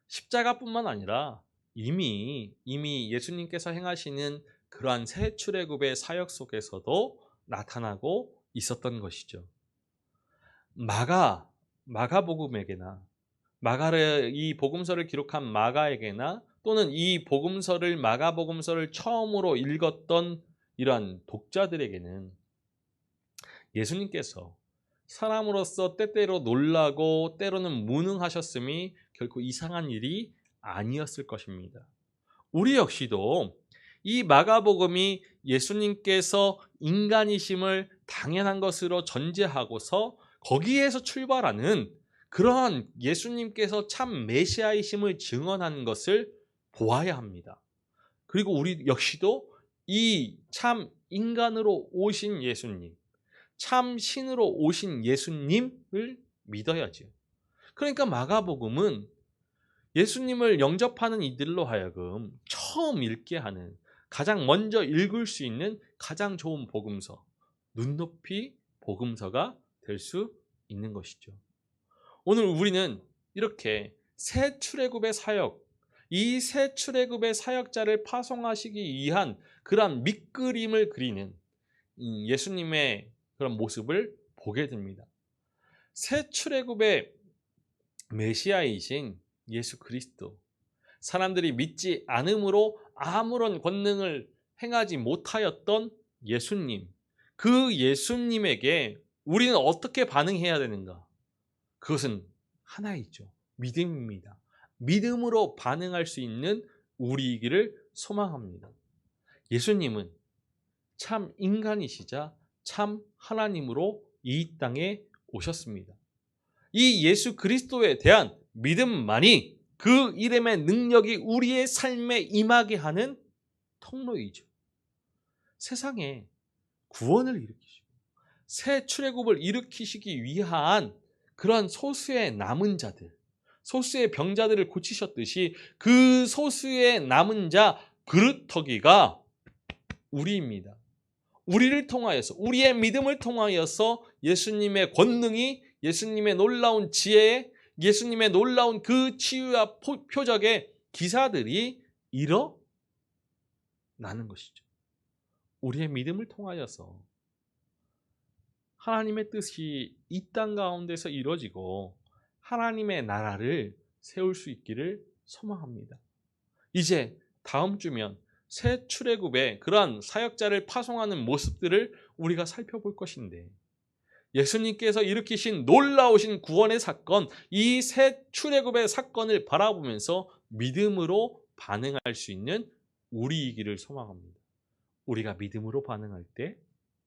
Speaker 1: 십자가뿐만 아니라 이미 예수님께서 행하시는 그러한 새 출애굽의 사역 속에서도 나타나고 있었던 것이죠. 마가복음에게나 마가를 이 복음서를 기록한 마가에게나 또는 이 복음서를 마가복음서를 처음으로 읽었던 이러한 독자들에게는 예수님께서 사람으로서 때때로 놀라고 때로는 무능하셨음이 결코 이상한 일이 아니었을 것입니다. 우리 역시도 이 마가복음이 예수님께서 인간이심을 당연한 것으로 전제하고서 거기에서 출발하는 그러한 예수님께서 참 메시아이심을 증언하는 것을 보아야 합니다. 그리고 우리 역시도 이 참 인간으로 오신 예수님, 참 신으로 오신 예수님을 믿어야죠. 그러니까 마가복음은 예수님을 영접하는 이들로 하여금 처음 읽게 하는, 가장 먼저 읽을 수 있는 가장 좋은 복음서, 눈높이 복음서가 될 수 있는 것이죠. 오늘 우리는 이렇게 새 출애굽의 사역, 이 새 출애굽의 사역자를 파송하시기 위한 그런 밑그림을 그리는 예수님의 그런 모습을 보게 됩니다. 새 출애굽의 메시아이신 예수 그리스도, 사람들이 믿지 않음으로 아무런 권능을 행하지 못하였던 예수님, 그 예수님에게 우리는 어떻게 반응해야 되는가? 그것은 하나이죠. 믿음입니다. 믿음으로 반응할 수 있는 우리이기를 소망합니다. 예수님은 참 인간이시자 참 하나님으로 이 땅에 오셨습니다. 이 예수 그리스도에 대한 믿음만이 그 이름의 능력이 우리의 삶에 임하게 하는 통로이죠. 세상에 구원을 일으키시고 새 출애굽을 일으키시기 위한 그러한 소수의 남은 자들, 소수의 병자들을 고치셨듯이 그 소수의 남은 자 그루터기가 우리입니다. 우리를 통하여서, 우리의 믿음을 통하여서 예수님의 권능이, 예수님의 놀라운 지혜에, 예수님의 놀라운 그 치유와 표적의 기사들이 일어나는 것이죠. 우리의 믿음을 통하여서 하나님의 뜻이 이 땅 가운데서 이루어지고 하나님의 나라를 세울 수 있기를 소망합니다. 이제 다음 주면 새 출애굽의 그러한 사역자를 파송하는 모습들을 우리가 살펴볼 것인데, 예수님께서 일으키신 놀라우신 구원의 사건, 이 새 출애굽의 사건을 바라보면서 믿음으로 반응할 수 있는 우리이기를 소망합니다. 우리가 믿음으로 반응할 때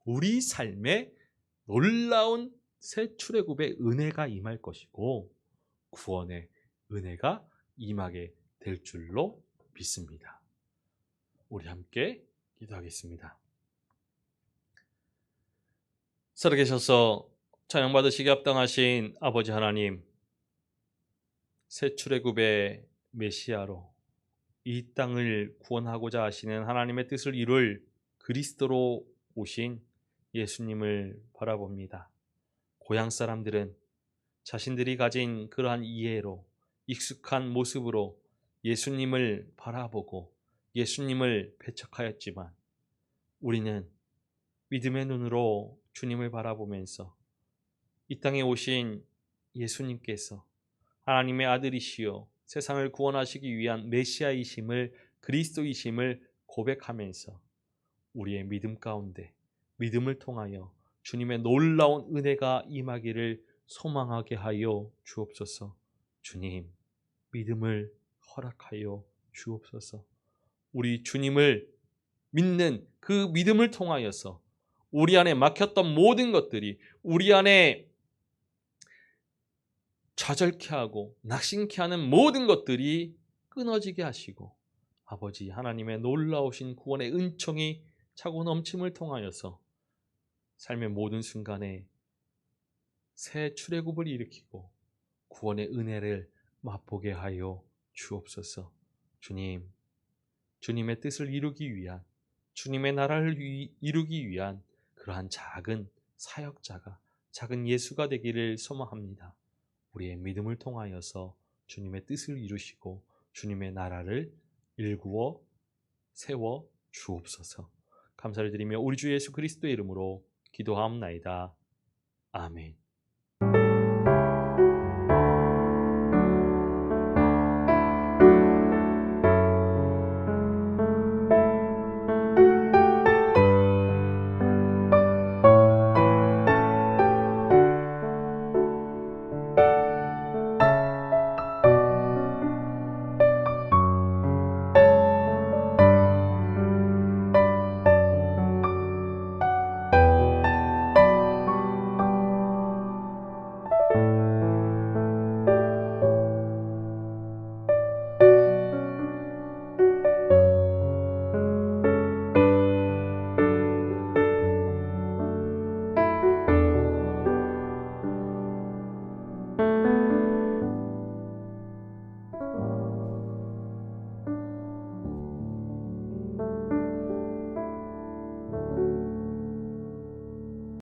Speaker 1: 우리 삶에 놀라운 새 출애굽의 은혜가 임할 것이고 구원의 은혜가 임하게 될 줄로 믿습니다. 우리 함께 기도하겠습니다. 살아계셔서 찬양받으시기 합당하신 아버지 하나님, 새 출애굽의 메시아로 이 땅을 구원하고자 하시는 하나님의 뜻을 이룰 그리스도로 오신 예수님을 바라봅니다. 고향 사람들은 자신들이 가진 그러한 이해로 익숙한 모습으로 예수님을 바라보고 예수님을 배척하였지만 우리는 믿음의 눈으로 주님을 바라보면서 이 땅에 오신 예수님께서 하나님의 아들이시요 세상을 구원하시기 위한 메시아이심을, 그리스도이심을 고백하면서 우리의 믿음 가운데 믿음을 통하여 주님의 놀라운 은혜가 임하기를 소망하게 하여 주옵소서. 주님, 믿음을 허락하여 주옵소서. 우리 주님을 믿는 그 믿음을 통하여서 우리 안에 막혔던 모든 것들이, 우리 안에 좌절케 하고 낙심케 하는 모든 것들이 끊어지게 하시고 아버지 하나님의 놀라우신 구원의 은총이 차고 넘침을 통하여서 삶의 모든 순간에 새 출애굽을 일으키고 구원의 은혜를 맛보게 하여 주옵소서. 주님, 주님의 뜻을 이루기 위한, 주님의 나라를 이루기 위한 그러한 작은 사역자가, 작은 예수가 되기를 소망합니다. 우리의 믿음을 통하여서 주님의 뜻을 이루시고 주님의 나라를 일구어 세워 주옵소서. 감사를 드리며 우리 주 예수 그리스도의 이름으로 기도하옵나이다. 아멘.